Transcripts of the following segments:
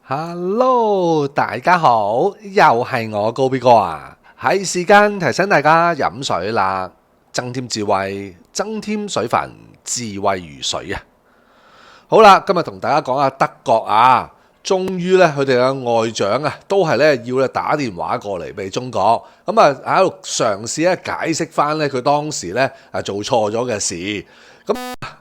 Hello，大家好，又係我高 B 哥啊！係時間提醒大家飲水啦，增添智慧，增添水分，智慧如水啊！好啦，今日同大家講下德國啊，終於咧佢哋嘅外長啊，都係咧要咧打電話過嚟俾中國，咁啊喺度嘗試咧解釋翻咧佢當時咧做錯咗嘅事。咁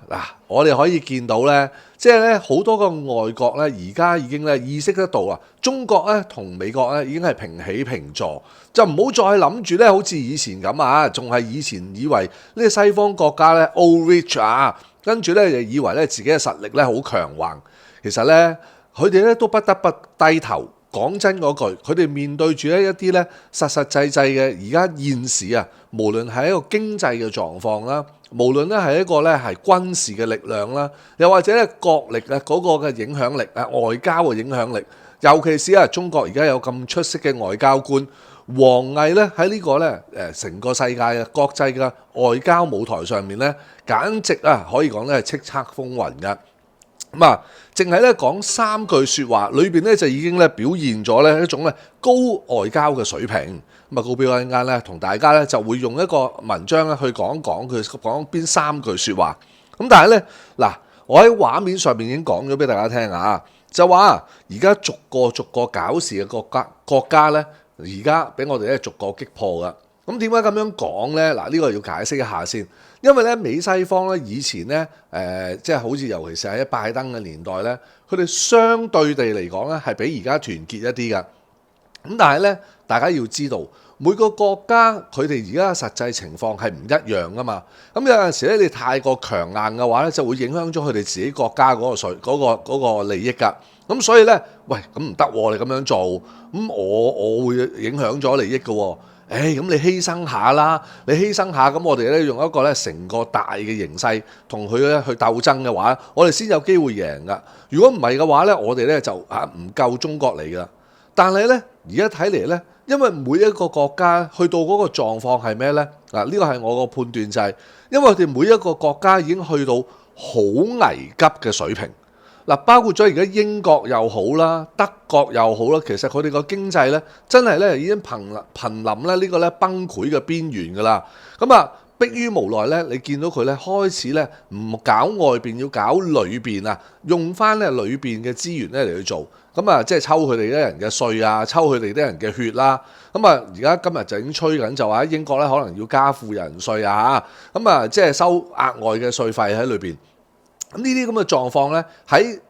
嗱，我哋可以見到咧，即係咧好多個外國咧，而家已經咧意識得到啊，中國咧同美國咧已經係平起平坐，就唔好再諗住咧好似以前咁啊，仲係以前以為呢個西方國家咧 old rich 啊，跟住咧就以為咧自己嘅實力咧好強橫，其實咧佢哋咧都不得不低頭。講真嗰句，佢哋面對住一啲咧實實際際嘅而家現時啊，無論係一個經濟嘅狀況啦，無論咧係一個咧係軍事嘅力量啦，又或者咧國力啊嗰個嘅影響力啊，外交嘅影響力，尤其是啊中國而家有咁出色嘅外交官，王毅咧喺呢個咧成個世界嘅國際嘅外交舞台上面咧，簡直啊可以講咧係叱咤風雲㗎。咁啊，淨係咧講三句説話，裏邊咧就已經咧表現咗咧一種咧高外交嘅水平。咁啊，高標一陣間咧同大家咧就會用一個文章咧去講講佢講邊三句説話。咁但係咧嗱，我喺畫面上面已經講咗俾大家聽啊，就話而家逐個搞事嘅國家咧，而家俾我哋咧逐個擊破噶。咁點解咁樣講呢？嗱，呢個要解釋一下先，因為咧美西方咧以前咧即係好似尤其是喺拜登嘅年代咧，佢哋相對地嚟講咧係比而家團結一啲噶。咁但係咧，大家要知道每個國家佢哋而家嘅實際情況係唔一樣噶嘛。咁有陣時咧，你太過強硬嘅話咧，就會影響咗佢哋自己國家嗰個利益㗎。咁所以咧，喂，咁唔得喎，你咁樣做，咁我會影響咗利益嘅喎。咁你犧牲下啦，你犧牲下，咁我哋咧用一個咧成個大嘅形勢同佢咧去鬥爭嘅話，我哋先有機會贏噶。如果唔係嘅話咧，我哋咧就唔夠中國嚟噶。但係咧，而家睇嚟咧，因為每一個國家去到嗰個狀況係咩咧？嗱，呢個係我個判斷就係，因為我哋每一個國家已經去到好危急嘅水平。嗱，包括咗而家英國又好啦，德國又好啦，其實佢哋個經濟咧，真係咧已經瀕臨咧呢個咧崩潰嘅邊緣㗎啦。咁啊，迫於無奈咧，你見到佢咧開始咧唔搞外邊，要搞裏邊啊，用翻咧裏邊嘅資源咧嚟去做。咁啊，即係抽佢哋啲人嘅稅啊，抽佢哋啲人嘅血啦。咁啊，而家今日就已經吹緊，就話喺英國咧可能要加富人稅啊嚇。咁啊，即係收額外嘅稅費喺裏邊。咁呢啲咁嘅狀況咧，喺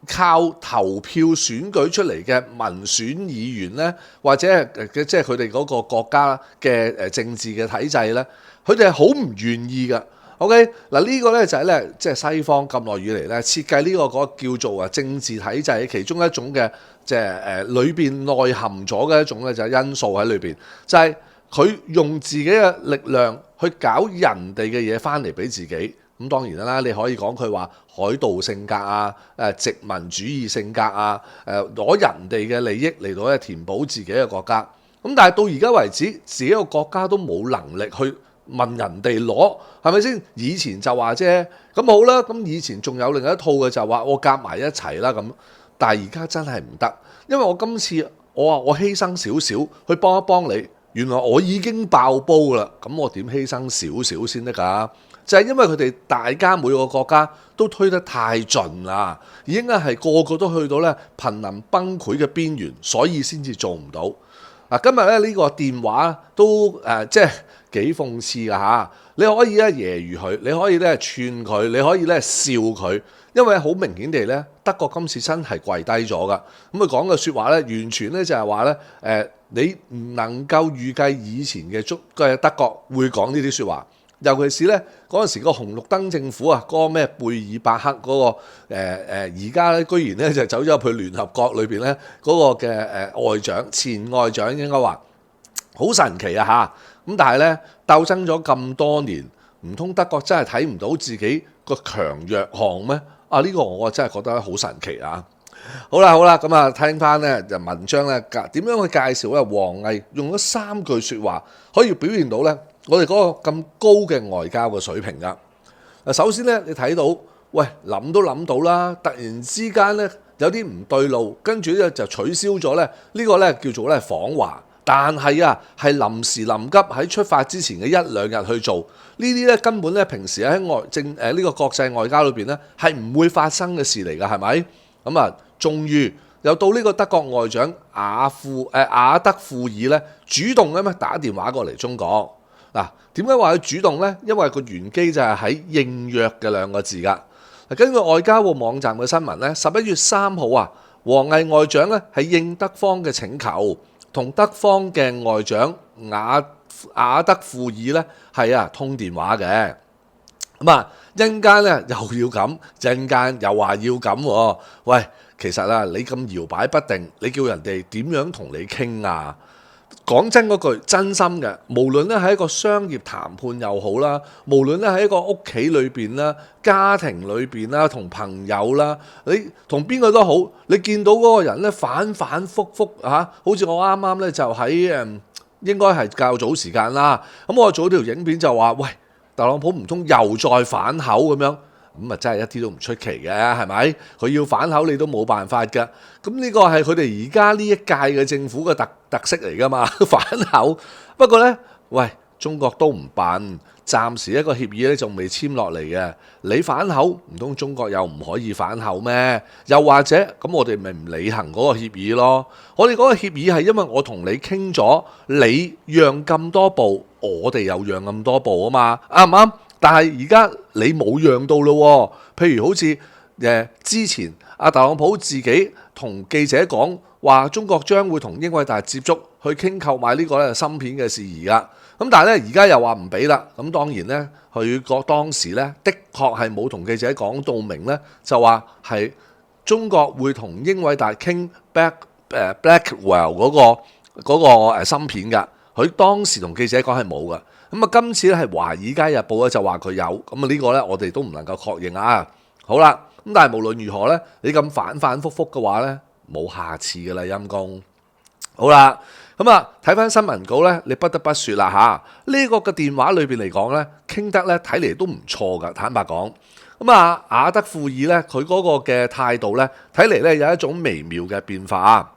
靠投票選舉出嚟嘅民選議員咧，或者係即係佢哋嗰個國家嘅政治嘅體制咧，佢哋係好唔願意㗎。OK， 嗱呢個咧就係咧，即係西方咁耐以嚟咧設計呢個嗰個叫做政治體制其中一種嘅即係裏邊內含咗嘅一種咧就係因素喺裏邊，就係佢用自己嘅力量去搞人哋嘅嘢翻嚟俾自己。咁當然啦，你可以講佢話海盜性格啊、殖民主義性格啊、攞人哋嘅利益嚟到咧填補自己嘅國家。咁但係到而家為止，自己個國家都冇能力去問人哋攞，係咪先？以前就話啫，咁好啦，咁以前仲有另一套嘅就話我夾埋一齊啦咁。但係而家真係唔得，因為我今次我話我犧牲少少去幫一幫你，原來我已經爆煲啦，咁我點犧牲少少先得㗎？就係因為佢哋大家每個國家都推得太盡啦，已經係個個都去到咧瀕臨崩潰嘅邊緣，所以先至做唔到。嗱，今日咧呢個電話都即係幾諷刺㗎嚇。你可以咧揶揄佢，你可以咧串佢，你可以咧笑佢，因為好明顯地咧，德國今次真係跪低咗㗎。咁佢講嘅説話咧，完全咧就係話咧你唔能夠預計以前嘅德國會講呢啲説話。尤其是咧嗰陣時個紅綠燈政府啊，嗰個咩貝爾伯克嗰個而家咧居然咧就走咗入去聯合國裏邊咧嗰個嘅外長前外長應該話好神奇啊嚇！咁但係咧鬥爭咗咁多年，唔通德國真係睇唔到自己個強弱項咩？呢個我真係覺得好神奇啊！好啦，咁啊聽翻咧就文章咧點樣去介紹咧？王毅用咗三句説話可以表現到咧我哋嗰個咁高嘅外交嘅水平㗎。首先咧，你睇到，喂諗都諗到啦，突然之間咧有啲唔對路，跟住咧就取消咗咧呢個咧叫做咧訪華。但係啊，係臨時臨急喺出發之前嘅一兩日去做呢啲咧，根本咧平時喺呢個國際外交裏邊咧係唔會發生嘅事嚟㗎，係咪？咁啊，終於又到呢個德國外長雅德富爾咧主動咁打電話過嚟中國。嗱，點解話佢主動呢？因為個玄機就係喺應約嘅兩個字㗎。根據外交部網站嘅新聞咧，11月3號啊，王毅外長咧係應德方嘅請求，同德方嘅外長雅德富爾咧係通電話嘅。咁啊，一陣間咧又要咁，一陣間又話要咁喎。喂，其實啊，你咁搖擺不定，你叫人哋點樣同你傾啊？講真嗰句，真心嘅，無論咧喺一個商業談判又好啦，無論咧喺一個屋企裏邊啦、家庭裏邊啦、同朋友啦，你同邊個都好，你見到嗰個人咧反反覆覆嚇，好似我啱啱咧就喺應該係較早時間啦，咁我做條影片就話，喂，特朗普唔通又再反口咁樣？咁啊，真係一啲都唔出奇嘅，係咪？佢要反口你都冇辦法㗎。咁呢個係佢哋而家呢一屆嘅政府嘅特色嚟㗎嘛，反口。不過呢，喂，中國都唔笨，暫時一個協議咧仲未簽落嚟嘅。你反口，唔通中國又唔可以反口咩？又或者咁，我哋咪唔履行嗰個協議咯？我哋嗰個協議係因為我同你傾咗，你讓咁多步，我哋又讓咁多步啊嘛，啱唔啱？但係而家你冇讓到咯，譬如好似之前特朗普自己同記者講話，中國將會同英偉達接觸去傾購買呢個咧芯片嘅事宜㗎。咁但係咧而家又話唔俾啦。咁當然咧，佢當時咧的確係冇同記者講到明咧，就話係中國會同英偉達傾 Blackwell 嗰個芯片㗎。佢當時同記者講係冇㗎。咁啊，今次咧係《華爾街日報》咧就話佢有，咁啊呢個咧我哋都唔能夠確認啊。好啦，咁但係無論如何咧，你咁反反覆覆嘅話咧，冇下次㗎啦，陰公。好啦，咁啊睇翻新聞稿咧，你不得不説啦嚇，呢個嘅電話裏邊嚟講咧，傾得咧睇嚟都唔錯㗎，坦白講。咁啊，雅德富爾咧佢嗰個嘅態度咧，睇嚟咧有一種微妙嘅變化。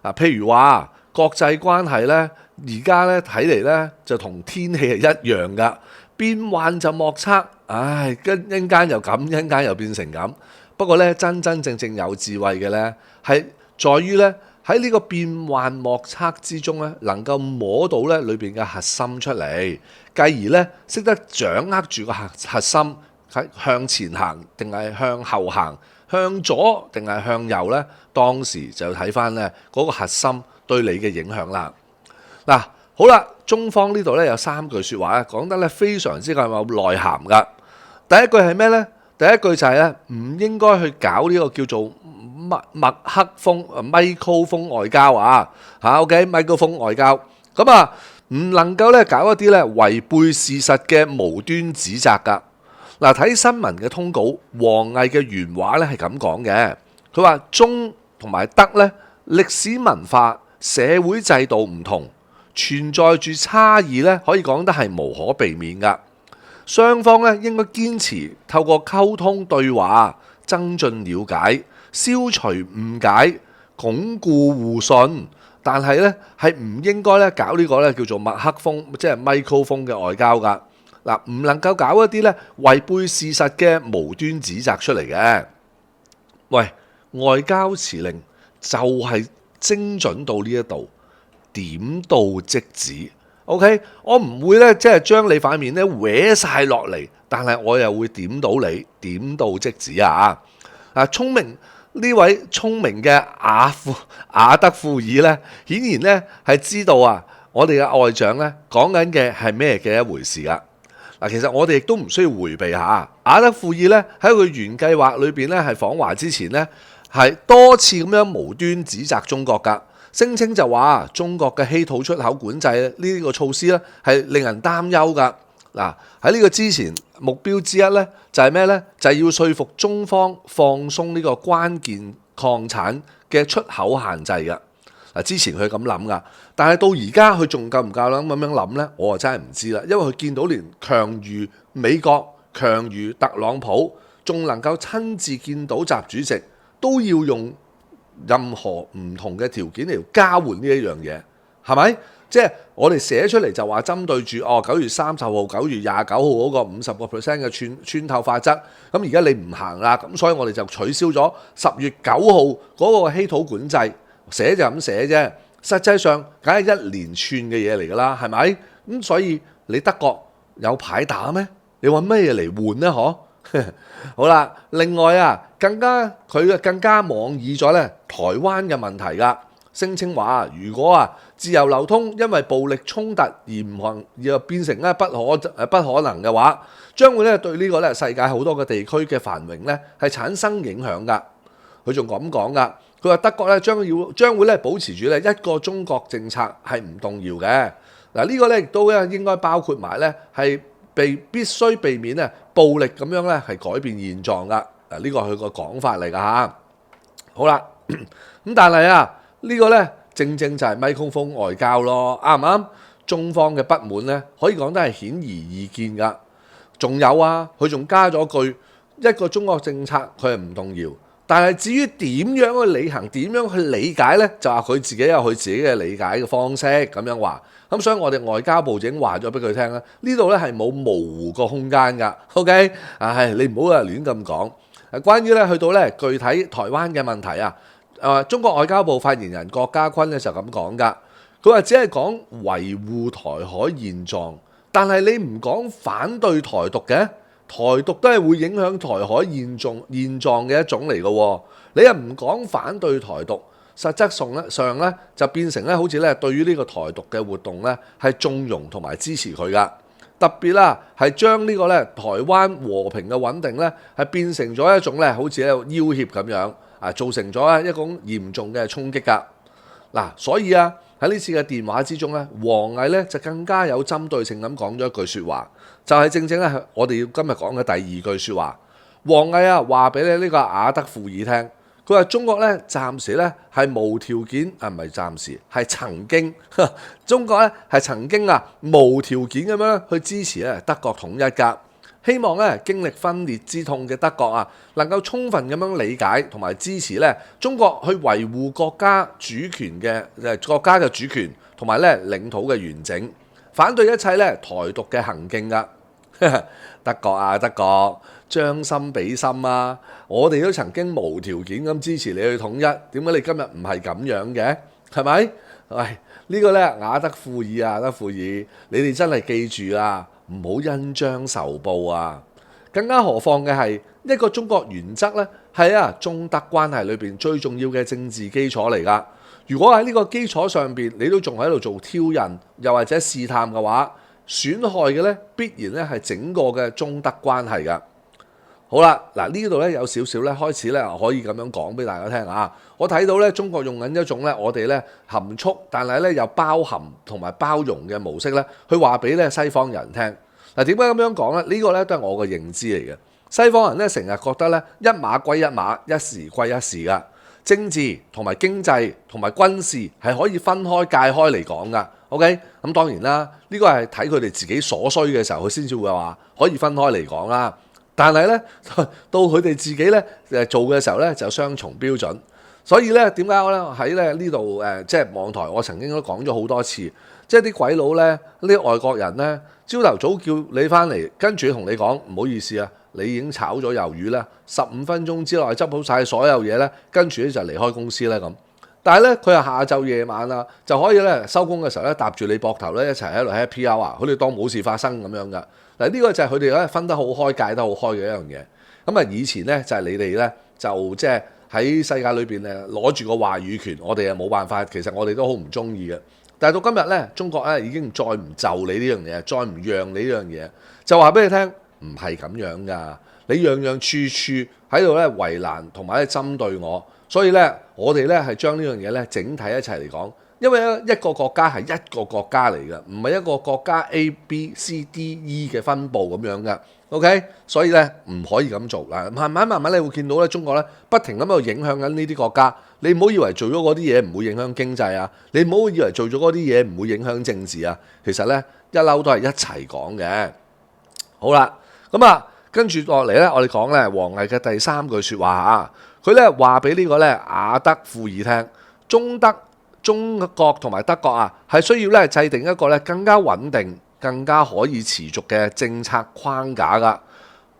嗱，譬如話國際關係咧。而家咧睇嚟咧就同天氣係一樣㗎，變幻就莫測。唉，一陣間又咁，一陣間又變成咁。不過咧，真真正正有智慧嘅咧，係在於咧喺呢個變幻莫測之中咧，能夠摸到咧裏邊嘅核心出嚟，繼而咧識得掌握住個核心喺向前行定係向後行，向左定係向右咧。當時就睇翻咧嗰個核心對你嘅影響啦。嗱，好啦，中方呢度咧有3句説話咧，講得咧非常之有內涵噶。第一句係咩呢？第一句就係咧唔應該去搞呢個叫做麥克風 microphone 外交啊，OK microphone 外交。咁啊，唔能夠咧搞一啲咧違背事實嘅無端指責噶。嗱，睇新聞嘅通稿，王毅嘅原話咧係咁講嘅，佢話中同埋德咧歷史文化社會制度唔同。存在住差異咧，可以講得係無可避免㗎。雙方咧應該堅持透過溝通對話，增進了解，消除誤解，鞏固互信。但係咧係唔應該咧搞呢個咧叫做麥克風，即係 microphone 嘅外交㗎。嗱，唔能夠搞一啲咧違背事實嘅無端指責出嚟嘅。喂，外交辭令就係精準到呢一度。點到即止 ，OK， 我唔會咧，即係將你塊面咧搲晒落嚟，但係我又會點到你，點到即止啊！聰明呢位聰明嘅雅德富爾咧，顯然咧係知道啊，我哋嘅外長咧講緊嘅係咩嘅一回事啊！嗱，其實我哋亦都唔需要迴避下，雅德富爾咧喺佢原計劃裏邊咧係訪華之前咧係多次咁樣無端指責中國㗎。聲稱就話中國嘅稀土出口管制呢個措施咧係令人擔憂㗎。嗱，喺呢個之前目標之一咧就係咩咧？就係要說服中方放鬆呢個關鍵礦產嘅出口限制㗎。嗱，之前佢咁諗㗎，但係到而家佢仲夠唔夠膽咁樣諗咧？我就真係唔知啦。因為佢見到連強如美國、強如特朗普，仲能夠親自見到習主席，都要用任何唔同嘅條件嚟交換呢一樣嘢，係咪？即係我哋寫出嚟就話針對住9月30號、9月29號嗰個50% 嘅穿透法則，咁而家你唔行啦，咁所以我哋就取消咗10月9號嗰個稀土管制，寫就咁寫啫，實際上梗係一連串嘅嘢嚟㗎啦，係咪？咁所以你德國有牌打咩？你揾咩嘢嚟換呢？好啦，另外啊，佢更加妄議咗咧台灣嘅問題㗎。聲稱話，如果自由流通因為暴力衝突而唔行，而變成不可能嘅話，將會咧對呢個世界好多個地區嘅繁榮咧係產生影響㗎。佢仲咁講㗎，佢話德國咧將會保持住一個中國政策係唔動搖嘅。嗱，呢個亦都應該包括埋咧係必須避免暴力咁樣咧係改變現狀㗎。嗱，呢個係佢個講法嚟㗎嚇。好啦，咁但係呢個正正就係咪空風外交咯，啱唔啱？中方嘅不滿可以講得係顯而易見㗎。仲有佢仲加咗句一個中國政策佢係唔動搖，但係至於點樣去履行、點樣去理解呢？就話佢自己有佢自己嘅理解嘅方式咁樣話。咁所以我哋外交部已經話咗俾佢聽啦，呢度係冇模糊個空間㗎。OK， 你唔好亂咁講。關於去到具體台灣嘅問題中國外交部發言人郭家坤就咁講㗎，佢話只係講維護台海現狀，但係你唔講反對台獨嘅，台獨都係會影響台海現狀嘅一種嚟嘅喎。你又唔講反對台獨，實質上就變成好似對於呢個台獨嘅活動係縱容同埋支持佢㗎。特別係將呢個台灣和平嘅穩定係變成咗一種好似要挾咁樣。造成咗一種嚴重嘅衝擊㗎。嗱，所以喺呢次嘅電話之中王毅就更加有針對性咁講咗一句説話，就係正正係我哋要今日講嘅第二句説話。王毅話俾呢個雅德庫爾聽，佢話中國暫時係無條件唔係暫時係曾經，中國係曾經無條件咁樣去支持德國統一㗎。希望經歷分裂之痛嘅德國能夠充分咁樣理解同埋支持中國去維護國家主權同埋領土嘅完整，反對一切台獨嘅行徑㗎。德國將心比心我哋都曾經無條件咁支持你去統一，點解你今日唔係咁樣嘅？係咪？喂，呢個雅德庫爾，你哋真係記住唔好恩將仇報更加何況嘅係一個中國原則係中德關係裏邊最重要嘅政治基礎嚟㗎。如果喺呢個基礎上邊你都仲喺度做挑釁又或者試探嘅話，損害嘅必然係整個嘅中德關係㗎。好啦，嗱，呢度有少少開始可以咁樣講俾大家聽我睇到中國用緊一種我哋含蓄但係又包含同埋包容嘅模式去話俾西方人聽。嗱，點解咁樣講呢？呢個都係我嘅認知嚟嘅。西方人成日覺得一碼歸一碼，一時歸一時㗎。政治同埋經濟同埋軍事係可以分開界開嚟講㗎。OK， 咁當然啦，呢個係睇佢哋自己所需嘅時候，佢先至會話可以分開嚟講啦。但係到佢哋自己做嘅時候就雙重標準。所以點解我喺呢度即係網台，我曾經都講咗好多次，即係啲鬼佬呢啲外國人朝頭早叫你翻嚟，跟住同你講唔好意思你已經炒咗魷魚啦，15分鐘之內執好晒所有嘢跟住就離開公司咁。但係佢係下晝夜晚就可以收工嘅時候搭住你膊頭一齊喺度 happy hour，佢哋當冇事發生咁樣㗎。嗱，呢個就係佢哋分得好開、界得好開嘅一樣嘢。咁以前就係你哋就即係喺世界裏邊攞住個話語權，我哋又冇辦法，其實我哋都好唔中意嘅。但係到今日中國已經再唔就你呢樣嘢，再唔讓你呢樣嘢，就話俾你聽唔係咁樣㗎。你樣樣處處喺度為難同埋針對我，所以我哋係將呢樣嘢整體一齊嚟講。因為一個國家係一個國家嚟嘅，唔係一個國家 A、B、C、D、E 嘅分佈咁樣嘅。OK， 所以唔可以咁做嗱。慢慢你會見到中國不停咁喺度影響緊呢啲國家。你唔好以為做咗嗰啲嘢唔會影響經濟你唔好以為做咗嗰啲嘢唔會影響政治其實一嬲都係一齊講嘅。好啦，咁跟住落嚟我哋講王毅嘅第三句説話佢佢咧話俾呢個咧雅德庫爾聽，中國同埋德國啊係需要咧制定一個咧更加穩定、更加可以持續嘅政策框架噶，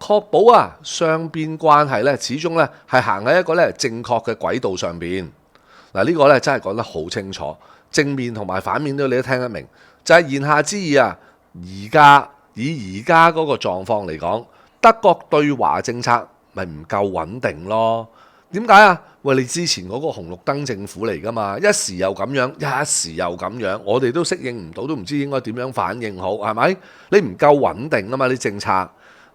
確保啊雙邊關係咧始終咧係行喺一個咧正確嘅軌道上邊。嗱，呢個咧真係講得好清楚，正面同埋反面都你都聽得明，就係言下之意啊。而家嗰個狀況嚟講，德國對華政策咪唔夠穩定咯？點解啊？喂，你之前嗰個紅綠燈政府嚟㗎嘛，一時又咁樣，一時又咁樣，我哋都適應唔到，都唔知應該點樣反應好，係咪？你唔夠穩定啊嘛，啲政策，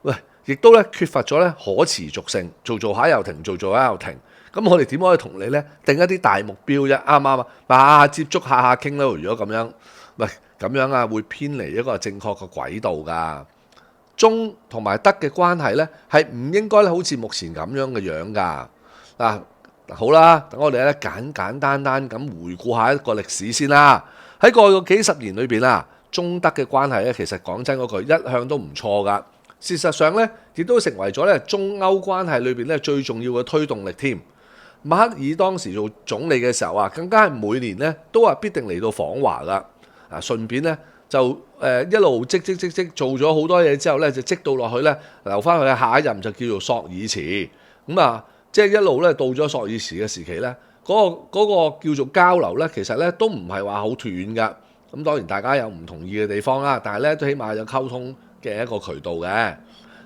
喂，亦都咧缺乏咗咧可持續性，做下又停，做下又停。咁我哋點可以同你咧定一啲大目標啫？啱唔啱啊？接觸下傾咯。如果咁樣，喂，咁樣啊會偏離一個正確嘅軌道㗎。中同埋德嘅關係咧係唔應該好似目前咁樣嘅樣㗎。嗱，好啦，等我哋咧簡單咁回顧下一個歷史先啦。喺過去嘅幾十年裏邊啊，中德嘅關係咧其實講真嗰句一向都唔錯㗎。事實上咧亦都成為咗咧中歐關係裏邊咧最重要嘅推動力添。默克爾當時做總理嘅時候啊，更加係每年咧都話必定嚟到訪華㗎。啊，順便咧就一路積做咗好多嘢之後咧，就積到落去咧，留翻去下一任就叫做索爾茨。咁啊，即係一路咧到咗索爾茨嘅時期咧，嗰個叫做交流咧，其實咧都唔係話好斷㗎。咁當然大家有唔同意嘅地方啦，但係咧都起碼有溝通嘅一個渠道嘅。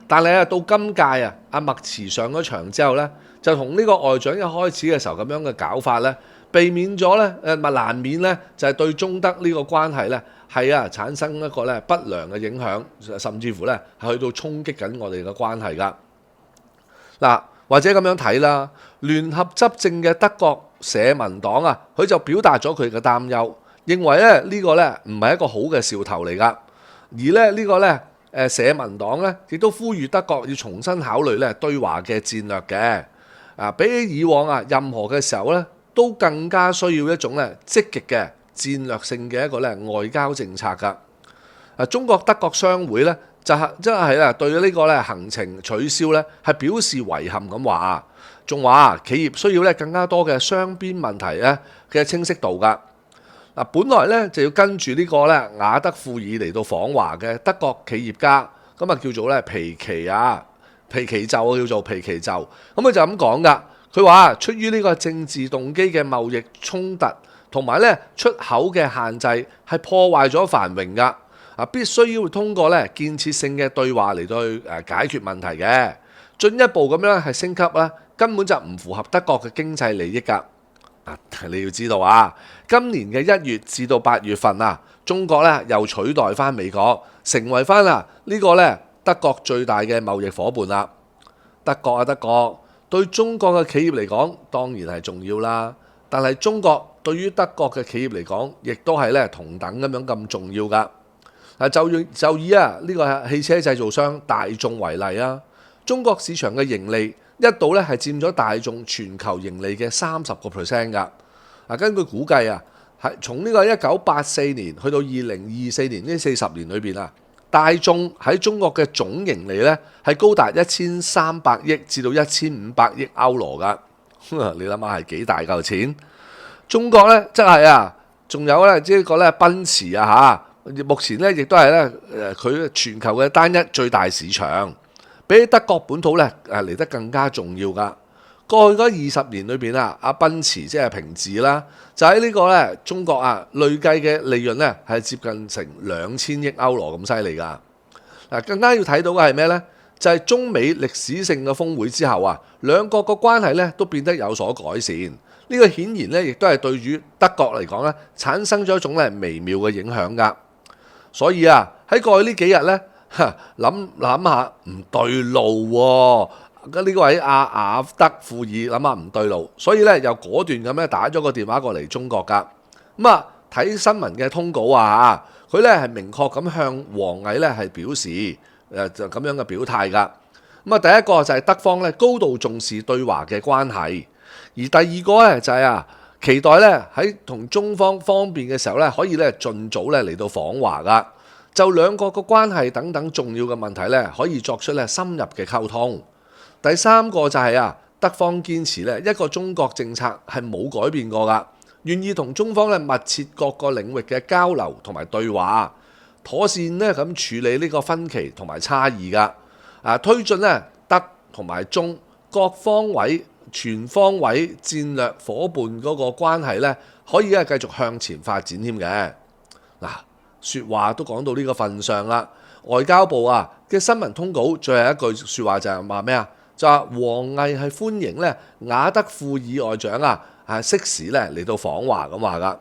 但係啊，到今屆啊，阿默茨上咗場之後咧，就同呢個外長一開始嘅時候咁樣嘅搞法咧，避免咗咧難免咧就係對中德呢個關係咧係產生一個咧不良嘅影響，甚至乎咧係去到衝擊緊我哋嘅關係㗎。嗱，或者咁樣睇啦，聯合執政嘅德國社民黨啊，佢就表達咗佢嘅擔憂，認為咧呢個咧唔係一個好嘅兆頭嚟㗎，而咧呢個咧社民黨咧亦都呼籲德國要重新考慮咧對華嘅戰略嘅。比起以往啊，任何嘅時候咧，都更加需要一種咧積極嘅戰略性嘅一個咧外交政策㗎。中國德國商會咧就係對呢個咧行程取消咧係表示遺憾咁話，仲話企業需要咧更加多嘅雙邊問題咧嘅清晰度㗎。嗱，本來咧就要跟住呢個咧雅德庫爾嚟到訪華嘅德國企業家，咁啊叫做咧皮奇就叫做皮奇就，咁佢就咁講㗎。佢話出於呢個政治動機嘅貿易衝突同埋咧出口嘅限制係破壞咗繁榮㗎。必須要通過咧建設性嘅對話嚟到去解決問題嘅。進一步咁樣係升級啦，根本就唔符合德國嘅經濟利益㗎。你要知道啊，今年嘅1月至到8月份啊，中國咧又取代翻美國，成為翻呢個咧德國最大嘅貿易伙伴啦。德國對中國嘅企業嚟講當然係重要啦，但係中國對於德國嘅企業嚟講，亦都係咧同等咁樣咁重要㗎。就以呢個汽車製造商大眾為例啊，中國市場嘅盈利一度咧係佔咗大眾全球盈利嘅30%㗎。根據估計啊，係從呢個1984年去到2024年呢40年裏邊啊，大眾喺中國嘅總盈利咧係高達1300億至到1500億歐羅㗎。你諗下係幾大嚿錢？中國咧即係仲有咧呢個咧奔馳目前咧亦都係咧佢全球嘅單一最大市場，比起德國本土咧嚟得更加重要㗎。過去嗰20年裏邊阿奔馳即係平治啦，就喺呢個咧中國累計嘅利潤咧係接近成2000億歐羅咁犀利㗎。更加要睇到嘅係咩呢？就係中美歷史性嘅峰會之後兩國嘅關係咧都變得有所改善。呢個顯然咧亦都係對於德國嚟講咧產生咗一種咧微妙嘅影響㗎。所以喺過去呢幾日咧，諗下唔對路喎。呢個位雅德庫爾諗下唔對路，所以咧又果斷咁樣打咗個電話過嚟中國㗎。睇新聞嘅通稿佢咧係明確咁向王毅咧係表示就咁樣嘅表態㗎。第一個就係德方咧高度重視對華嘅關係，而第二個咧就係期待咧喺同中方方面嘅時候咧可以咧盡早咧嚟到訪華㗎，就兩國嘅關係等等重要嘅問題咧可以作出咧深入嘅溝通。第三個就係德方堅持咧一個中國政策係冇改變過㗎，願意同中方咧密切各個領域嘅交流同埋對話，妥善咧咁處理呢個分歧同埋差異㗎。推進咧德同埋中各方位全方位戰略伙伴嗰個關係咧，可以繼續向前發展添嘅。嗱，説話都講到呢個份上啦，外交部嘅新聞通稿最後一句説話就係話咩啊？就話王毅係歡迎咧雅德庫爾外長適時咧嚟到訪華咁話噶。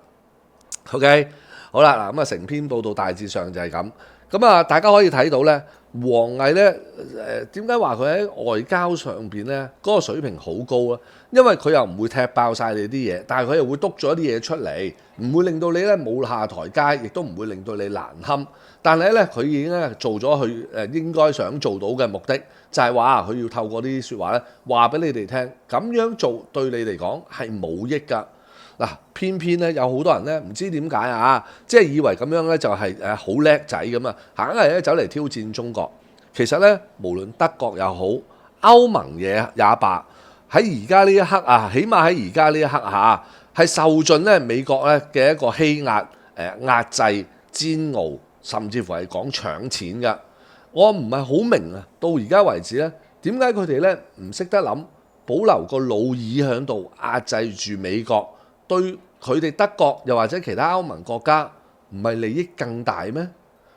OK， 好啦，嗱咁成篇報道大致上就係咁。咁大家可以睇到咧，王毅咧點解話佢喺外交上邊咧嗰個水平好高啊？因為佢又唔會踢爆晒你啲嘢，但係佢又會督咗啲嘢出嚟，唔會令到你咧冇下台階，亦都唔會令到你難堪。但係咧，佢已經咧做咗佢應該想做到嘅目的，就係話佢要透過啲説話咧話俾你哋聽，咁樣做對你嚟講係冇益㗎。嗱，偏偏咧有好多人咧唔知點解即係以為咁樣咧就係好叻仔咁啊，硬係咧走嚟挑戰中國。其實咧，無論德國又好，歐盟也罷，喺而家呢一刻起碼喺而家呢一刻係受盡咧美國咧嘅一個欺壓、壓制、煎熬，甚至乎係講搶錢㗎。我唔係好明到而家為止咧，點解佢哋咧唔識得諗保留個老二喺度壓制住美國？對佢哋德國又或者其他歐盟國家，唔係利益更大咩？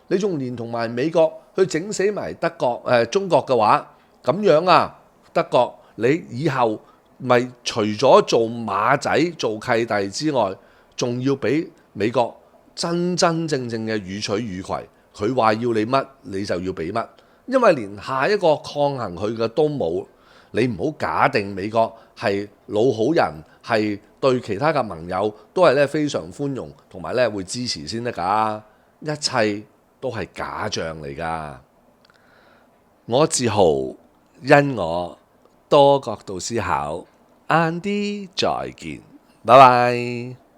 你仲連同埋美國去整死埋德國中國嘅話，咁樣德國你以後咪除咗做馬仔做契弟之外，仲要俾美國真真正正嘅予取予攜，佢話要你乜你就要俾乜，因為連下一個抗衡佢嘅都冇。你唔好假定美國係老好人，係對其他嘅盟友都係咧非常寬容，同埋咧會支持先得㗎。一切都係假象嚟㗎。我自豪，因我多角度思考。晏啲再見，拜拜。